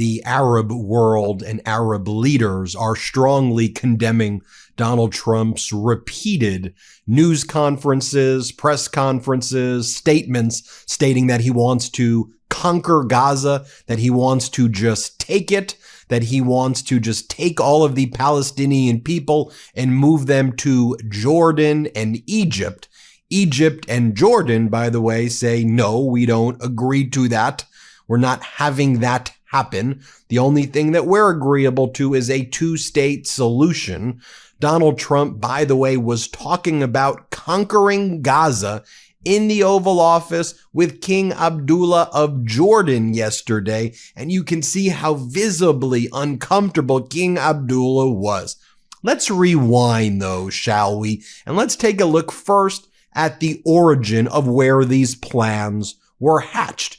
the Arab world and Arab leaders are strongly condemning Donald Trump's repeated news conferences, press conferences, statements stating that he wants to conquer Gaza, that he wants to just take it, that he wants to just take all of the Palestinian people and move them to Jordan and Egypt. Egypt and Jordan, by the way, say, no, we don't agree to that. We're not having that happen. The only thing that we're agreeable to is a two-state solution. Donald Trump, by the way, was talking about conquering Gaza in the Oval Office with King Abdullah of Jordan yesterday, and you can see how visibly uncomfortable King Abdullah was. Let's rewind though, shall we? And let's take a look first at the origin of where these plans were hatched.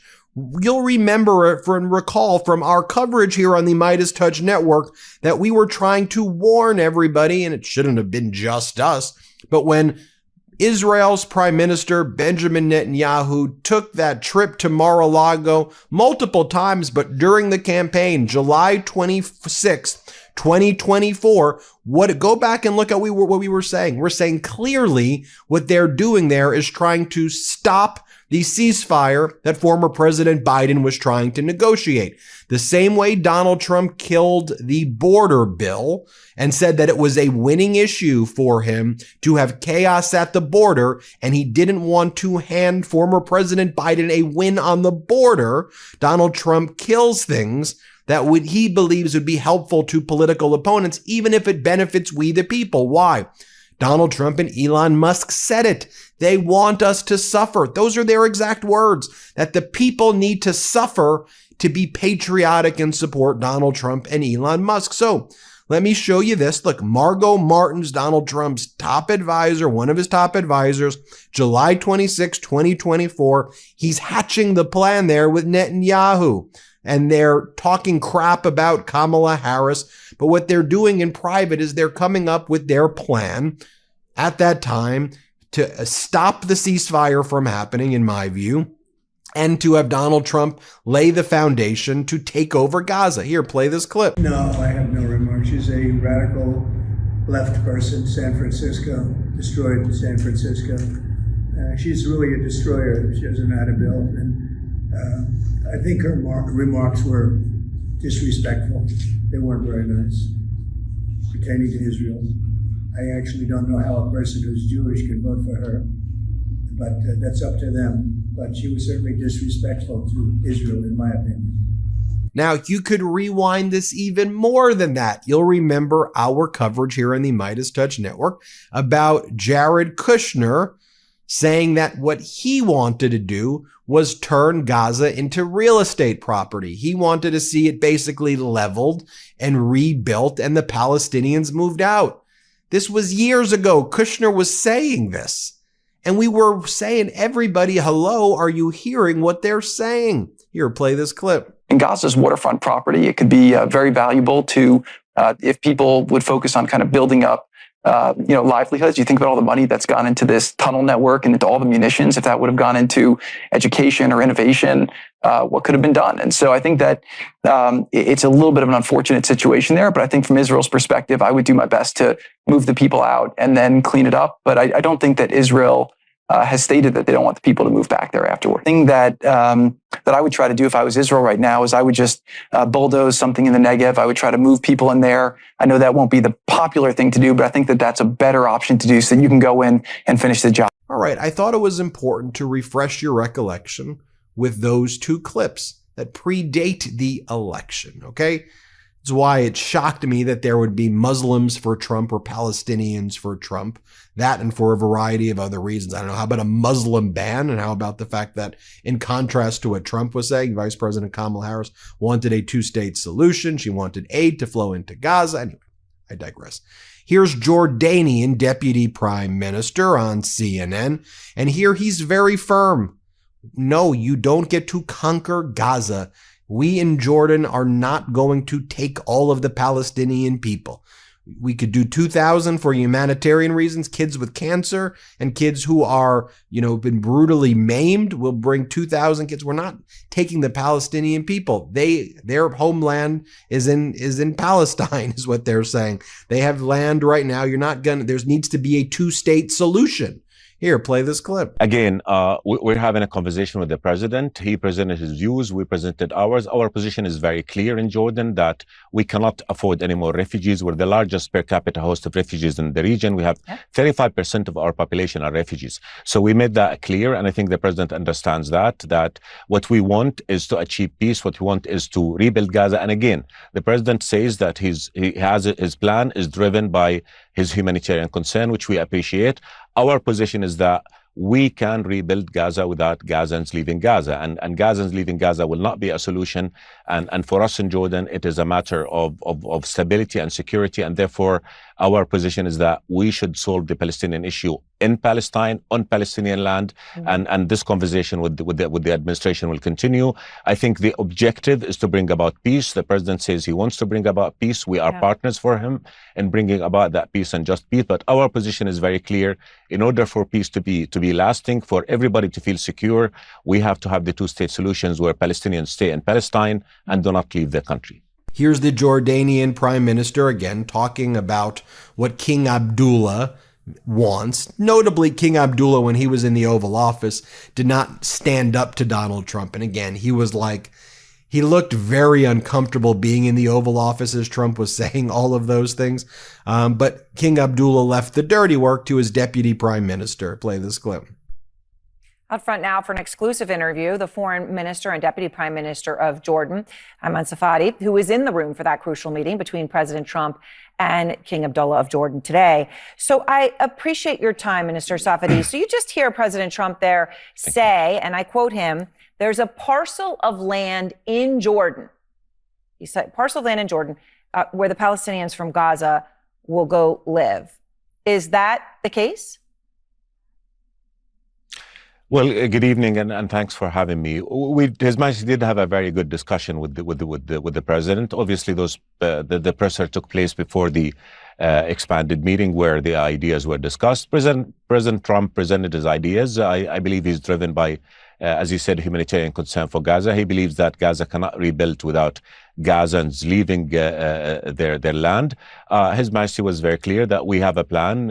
You'll remember it and recall from our coverage here on the MeidasTouch network that we were trying to warn everybody, and it shouldn't have been just us, but when Israel's Prime Minister Benjamin Netanyahu took that trip to Mar-a-Lago multiple times, but during the campaign, July 26th, 2024, go back and look at what we were saying. We're saying clearly what they're doing there is trying to stop the ceasefire that former President Biden was trying to negotiate. The same way Donald Trump killed the border bill and said that it was a winning issue for him to have chaos at the border, and he didn't want to hand former President Biden a win on the border, Donald Trump kills things that he believes would be helpful to political opponents, even if it benefits we the people. Why? Donald Trump and Elon Musk said it. They want us to suffer. Those are their exact words, that the people need to suffer to be patriotic and support Donald Trump and Elon Musk. So let me show you this. Look, Margot Martins, Donald Trump's top advisor, one of his top advisors, July 26, 2024, he's hatching the plan there with Netanyahu. And they're talking crap about Kamala Harris. But what they're doing in private is they're coming up with their plan at that time to stop the ceasefire from happening, in my view, and to have Donald Trump lay the foundation to take over Gaza. Here, play this clip. No, I have no remarks. She's a radical left person, San Francisco, destroyed San Francisco. She's really a destroyer. She doesn't know how to build. And I think her remarks were disrespectful. They weren't very nice, pertaining to Israel. I actually don't know how a person who's Jewish can vote for her, but that's up to them. But she was certainly disrespectful to Israel, in my opinion. Now, you could rewind this even more than that. You'll remember our coverage here on the MeidasTouch network about Jared Kushner saying that what he wanted to do was turn Gaza into real estate property. He wanted to see it basically leveled and rebuilt, and the Palestinians moved out. This was years ago. Kushner was saying this. And we were saying, everybody, hello, are you hearing what they're saying? Here, play this clip. In Gaza's waterfront property, it could be very valuable to, if people would focus on kind of building up livelihoods. You think about all the money that's gone into this tunnel network and into all the munitions. If that would have gone into education or innovation, what could have been done? And so I think that it's a little bit of an unfortunate situation there. But I think from Israel's perspective, I would do my best to move the people out and then clean it up. But I don't think that Israel has stated that they don't want the people to move back there afterward. The thing that I would try to do if I was Israel right now is I would just bulldoze something in the Negev. I would try to move people in there. I know that won't be the popular thing to do, but I think that that's a better option to do so that you can go in and finish the job. All right. I thought it was important to refresh your recollection with those two clips that predate the election. Okay. That's why it shocked me that there would be Muslims for Trump or Palestinians for Trump. That and for a variety of other reasons. I don't know. How about a Muslim ban? And how about the fact that, in contrast to what Trump was saying, Vice President Kamala Harris wanted a two-state solution. She wanted aid to flow into Gaza. Anyway, I digress. Here's Jordanian Deputy Prime Minister on CNN. And here he's very firm. No, you don't get to conquer Gaza. We in Jordan are not going to take all of the Palestinian people. We could do 2,000 for humanitarian reasons, kids with cancer and kids who are, been brutally maimed. We'll bring 2,000 kids. We're not taking the Palestinian people. Their homeland is in Palestine, is what they're saying. They have land right now. There needs to be a two-state solution. Here, play this clip. Again, we're having a conversation with the president. He presented his views. We presented ours. Our position is very clear in Jordan that we cannot afford any more refugees. We're the largest per capita host of refugees in the region. We have 35% of our population are refugees. So we made that clear, and I think the president understands that what we want is to achieve peace. What we want is to rebuild Gaza. And again, the president says that his plan is driven by his humanitarian concern, which we appreciate. Our position is that we can rebuild Gaza without Gazans leaving Gaza, and Gazans leaving Gaza will not be a solution. And for us in Jordan, it is a matter of stability and security, and therefore our position is that we should solve the Palestinian issue in Palestine, on Palestinian land, and this conversation with the administration will continue. I think the objective is to bring about peace. The president says he wants to bring about peace. We are partners for him in bringing about that peace and just peace. But our position is very clear. In order for peace to be lasting, for everybody to feel secure, we have to have the two-state solutions where Palestinians stay in Palestine and do not leave the country. Here's the Jordanian prime minister again talking about what King Abdullah wants. Notably, King Abdullah, when he was in the Oval Office, did not stand up to Donald Trump. And again, he looked very uncomfortable being in the Oval Office as Trump was saying all of those things. But King Abdullah left the dirty work to his deputy prime minister. Play this clip. Out front now for an exclusive interview, the foreign minister and deputy prime minister of Jordan, Ayman Safadi, who was in the room for that crucial meeting between President Trump and King Abdullah of Jordan today. So I appreciate your time, Minister Safadi. So you just hear President Trump there say, and I quote him, there's a parcel of land in Jordan. He said, parcel of land in Jordan where the Palestinians from Gaza will go live. Is that the case? Well, good evening, and thanks for having me. His Majesty did have a very good discussion with the president. Obviously, the presser took place before the expanded meeting where the ideas were discussed. President Trump presented his ideas. I believe he's driven by, as he said, humanitarian concern for Gaza. He believes that Gaza cannot rebuild without Gazans leaving their land. His Majesty was very clear that we have a plan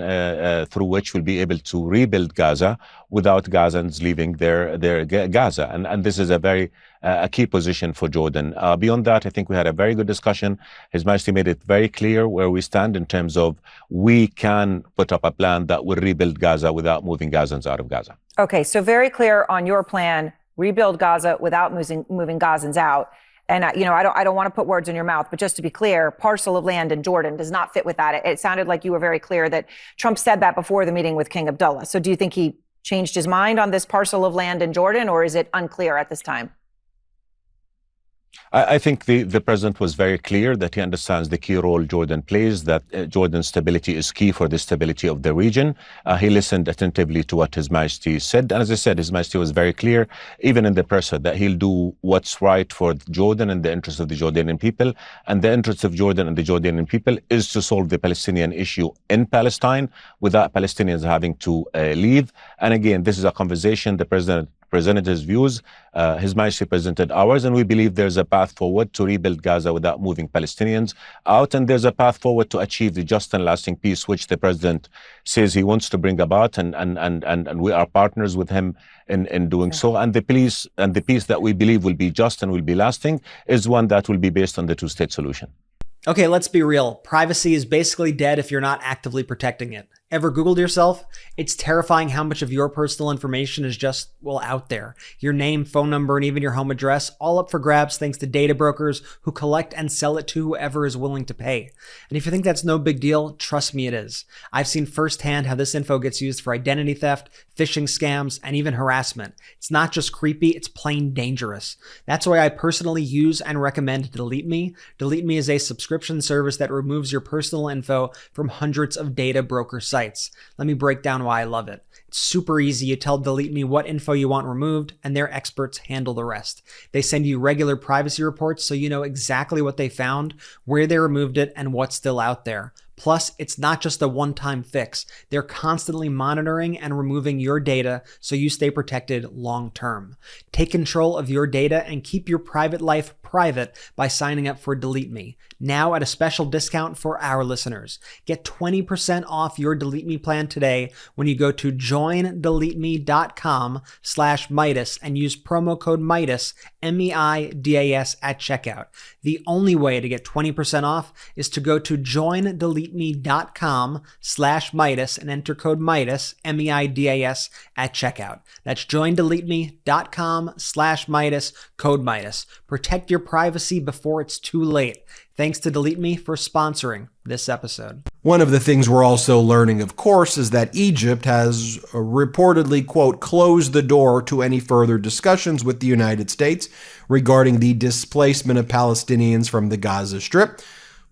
through which we'll be able to rebuild Gaza without Gazans leaving their Gaza. And this is a key position for Jordan. Beyond that, I think we had a very good discussion. His Majesty made it very clear where we stand in terms of we can put up a plan that will rebuild Gaza without moving Gazans out of Gaza. Okay, so very clear on your plan, rebuild Gaza without moving Gazans out. And, I don't want to put words in your mouth, but just to be clear, parcel of land in Jordan does not fit with that. It sounded like you were very clear that Trump said that before the meeting with King Abdullah. So do you think he changed his mind on this parcel of land in Jordan, or is it unclear at this time? I think the president was very clear that he understands the key role Jordan plays, that Jordan's stability is key for the stability of the region. He listened attentively to what His Majesty said. And as I said, His Majesty was very clear, even in the presser, that he'll do what's right for Jordan in the interest of the Jordanian people. And the interest of Jordan and the Jordanian people is to solve the Palestinian issue in Palestine without Palestinians having to leave. And again, this is a conversation. The president presented his views, His Majesty presented ours, and we believe there's a path forward to rebuild Gaza without moving Palestinians out, and there's a path forward to achieve the just and lasting peace which the president says he wants to bring about, and we are partners with him in doing so. And the peace that we believe will be just and will be lasting is one that will be based on the two-state solution. Okay, let's be real. Privacy is basically dead if you're not actively protecting it. Ever Googled yourself? It's terrifying how much of your personal information is just, well, out there. Your name, phone number, and even your home address, all up for grabs thanks to data brokers who collect and sell it to whoever is willing to pay. And if you think that's no big deal, trust me, it is. I've seen firsthand how this info gets used for identity theft, phishing scams, and even harassment. It's not just creepy, it's plain dangerous. That's why I personally use and recommend Delete Me. Delete Me is a subscription service that removes your personal info from hundreds of data broker sites. Let me break down why I love it. It's super easy. You tell Delete Me what info you want removed, and their experts handle the rest. They send you regular privacy reports so you know exactly what they found, where they removed it, and what's still out there. Plus, it's not just a one-time fix. They're constantly monitoring and removing your data so you stay protected long-term. Take control of your data and keep your private life private by signing up for Delete Me, now at a special discount for our listeners. Get 20% off your Delete Me plan today when you go to joindeleteme.com/Meidas and use promo code Meidas, MEIDAS at checkout. The only way to get 20% off is to go to joindeleteme.com/Meidas and enter code Meidas, MEIDAS at checkout. That's joindeleteme.com/Meidas, code Meidas. Protect your privacy before it's too late. Thanks to Delete Me for sponsoring this episode. One of the things we're also learning, of course, is that Egypt has reportedly, quote, closed the door to any further discussions with the United States regarding the displacement of Palestinians from the Gaza Strip,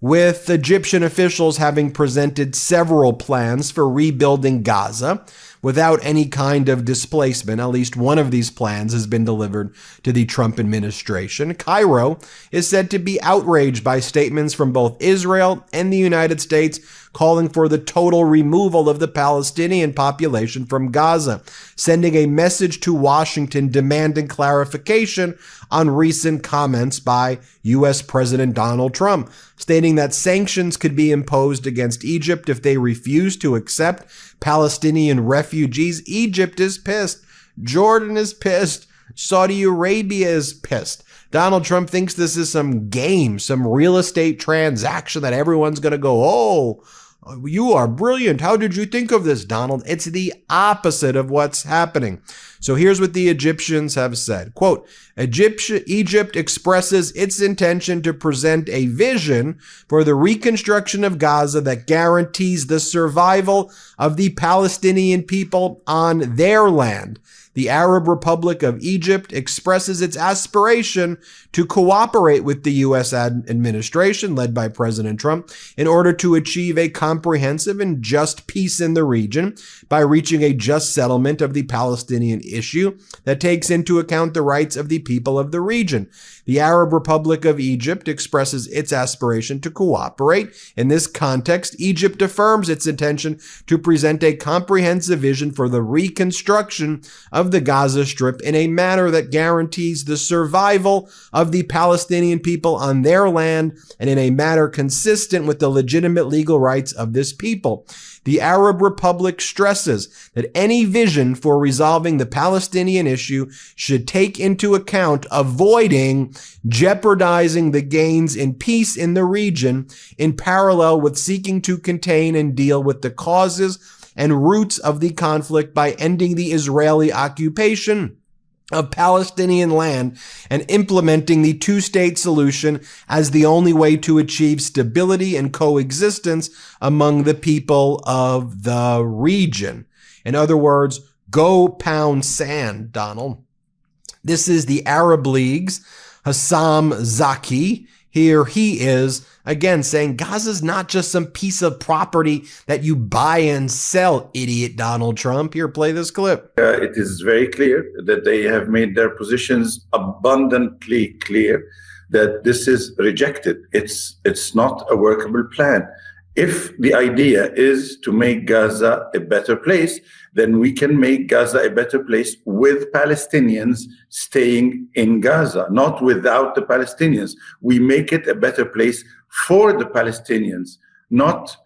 with Egyptian officials having presented several plans for rebuilding Gaza without any kind of displacement. At least one of these plans has been delivered to the Trump administration. Cairo is said to be outraged by statements from both Israel and the United States calling for the total removal of the Palestinian population from Gaza, sending a message to Washington demanding clarification on recent comments by U.S. President Donald Trump, stating that sanctions could be imposed against Egypt if they refuse to accept Palestinian refugees. Egypt is pissed. Jordan is pissed. Saudi Arabia is pissed. Donald Trump thinks this is some game, some real estate transaction that everyone's going to go, oh, you are brilliant. How did you think of this, Donald? It's the opposite of what's happening. So here's what the Egyptians have said. Quote, Egypt expresses its intention to present a vision for the reconstruction of Gaza that guarantees the survival of the Palestinian people on their land. The Arab Republic of Egypt expresses its aspiration to cooperate with the U.S. administration led by President Trump in order to achieve a comprehensive and just peace in the region by reaching a just settlement of the Palestinian issue that takes into account the rights of the people of the region. The Arab Republic of Egypt expresses its aspiration to cooperate. In this context, Egypt affirms its intention to present a comprehensive vision for the reconstruction of the Gaza Strip in a manner that guarantees the survival of the Palestinian people on their land and in a manner consistent with the legitimate legal rights of this people. The Arab Republic stresses that any vision for resolving the Palestinian issue should take into account avoiding jeopardizing the gains in peace in the region in parallel with seeking to contain and deal with the causes and roots of the conflict by ending the Israeli occupation of Palestinian land and implementing the two-state solution as the only way to achieve stability and coexistence among the people of the region. In other words, go pound sand, Donald. This is the Arab League's Hassam Zaki. Here he is, again, saying Gaza's not just some piece of property that you buy and sell, idiot Donald Trump. Here, play this clip. It is very clear that they have made their positions abundantly clear that this is rejected. It's not a workable plan. If the idea is to make Gaza a better place, then we can make Gaza a better place with Palestinians staying in Gaza, not without the Palestinians. We make it a better place for the Palestinians, not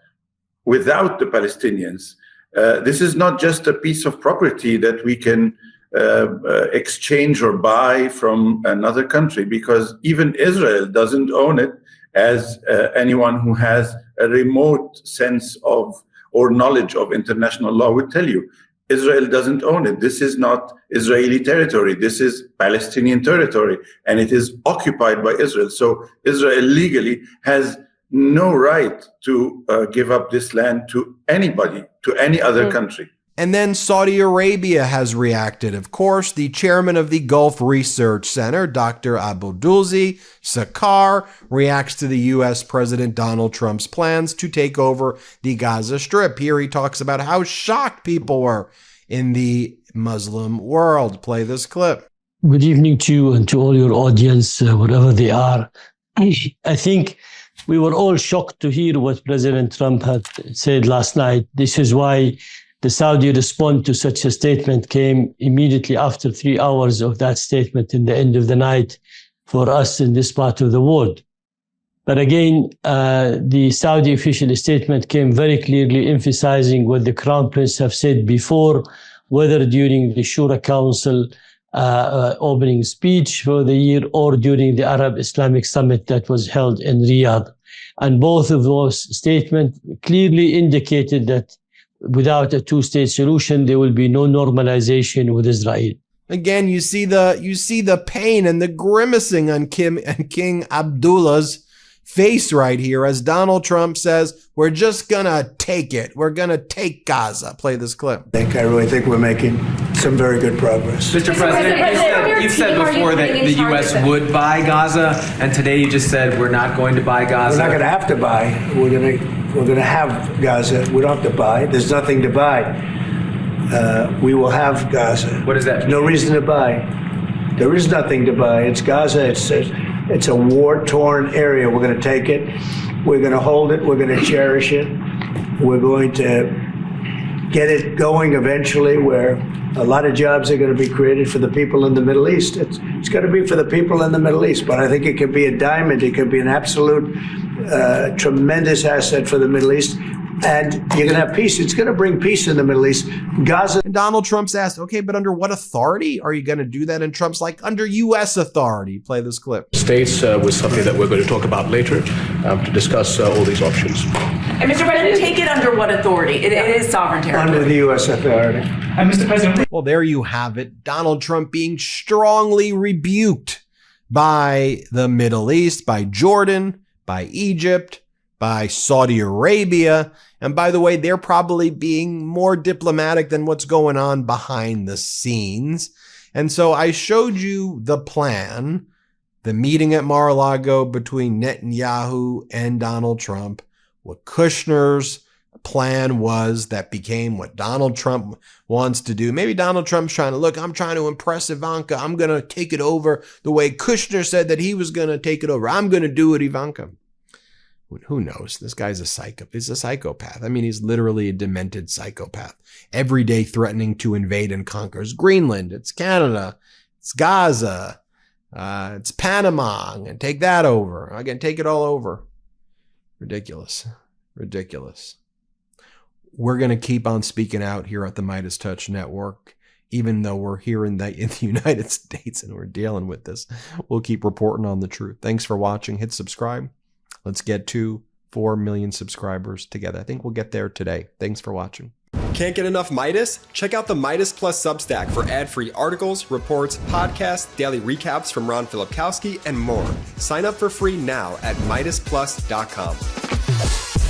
without the Palestinians. This is not just a piece of property that we can exchange or buy from another country, because even Israel doesn't own it, as anyone who has a remote sense of or knowledge of international law would tell you. Israel doesn't own it. This is not Israeli territory. This is Palestinian territory, and it is occupied by Israel. So Israel legally has no right to give up this land to anybody, to any other country. And then Saudi Arabia has reacted. Of course, the chairman of the Gulf Research Center, Dr. Abdulaziz Sakar, reacts to the U.S. President Donald Trump's plans to take over the Gaza Strip. Here he talks about how shocked people were in the Muslim world. Play this clip. Good evening to you and to all your audience, wherever they are. I think we were all shocked to hear what President Trump had said last night. This is why the Saudi response to such a statement came immediately after 3 hours of that statement in the end of the night for us in this part of the world. But again, the Saudi official statement came very clearly emphasizing what the Crown Prince have said before, whether during the Shura Council opening speech for the year or during the Arab Islamic Summit that was held in Riyadh. And both of those statements clearly indicated that without a two-state solution, there will be no normalization with Israel. Again, you see the pain and the grimacing on King Abdullah's face right here as Donald Trump says, we're just gonna take it. We're gonna take Gaza. Play this clip. I really think we're making some very good progress. Mr. President, you said before that the U.S. would buy Gaza, and today you just said we're not going to buy Gaza. We're not going to have to buy. We're going to have Gaza. We don't have to buy. There's nothing to buy. We will have Gaza. What is that? No reason to buy. There is nothing to buy. It's Gaza. It's a war-torn area. We're going to take it. We're going to hold it. We're going to cherish it. We're going to get it going eventually where a lot of jobs are going to be created for the people in the Middle East. It's going to be for the people in the Middle East, but I think it could be a diamond. It could be an absolute tremendous asset for the Middle East. And you're going to have peace. It's going to bring peace in the Middle East. Gaza. And Donald Trump's asked, okay, but under what authority are you going to do that? And Trump's like, under U.S. authority. Play this clip. States was something that we're going to talk about later to discuss all these options. And Mr. President, take it under what authority? It is sovereign territory. Under the U.S. authority. And Mr. President, well, there you have it. Donald Trump being strongly rebuked by the Middle East, by Jordan, by Egypt, by Saudi Arabia. And by the way, they're probably being more diplomatic than what's going on behind the scenes. And so I showed you the plan, the meeting at Mar-a-Lago between Netanyahu and Donald Trump, what Kushner's plan was that became what Donald Trump wants to do. Maybe Donald Trump's trying to, look, I'm trying to impress Ivanka. I'm going to take it over the way Kushner said that he was going to take it over. I'm going to do it, Ivanka. Who knows? This guy's a psycho. He's a psychopath. I mean, he's literally a demented psychopath. Every day threatening to invade and conquer. It's Greenland. It's Canada. It's Gaza. It's Panama. I'm going to take that over. I'm going to take it all over. Ridiculous. Ridiculous. We're going to keep on speaking out here at the MeidasTouch Network. Even though we're here in the United States and we're dealing with this, we'll keep reporting on the truth. Thanks for watching. Hit subscribe. Let's get to 4 million subscribers together. I think we'll get there today. Thanks for watching. Can't get enough Meidas? Check out the Meidas Plus Substack for ad-free articles, reports, podcasts, daily recaps from Ron Filipkowski, and more. Sign up for free now at MeidasPlus.com.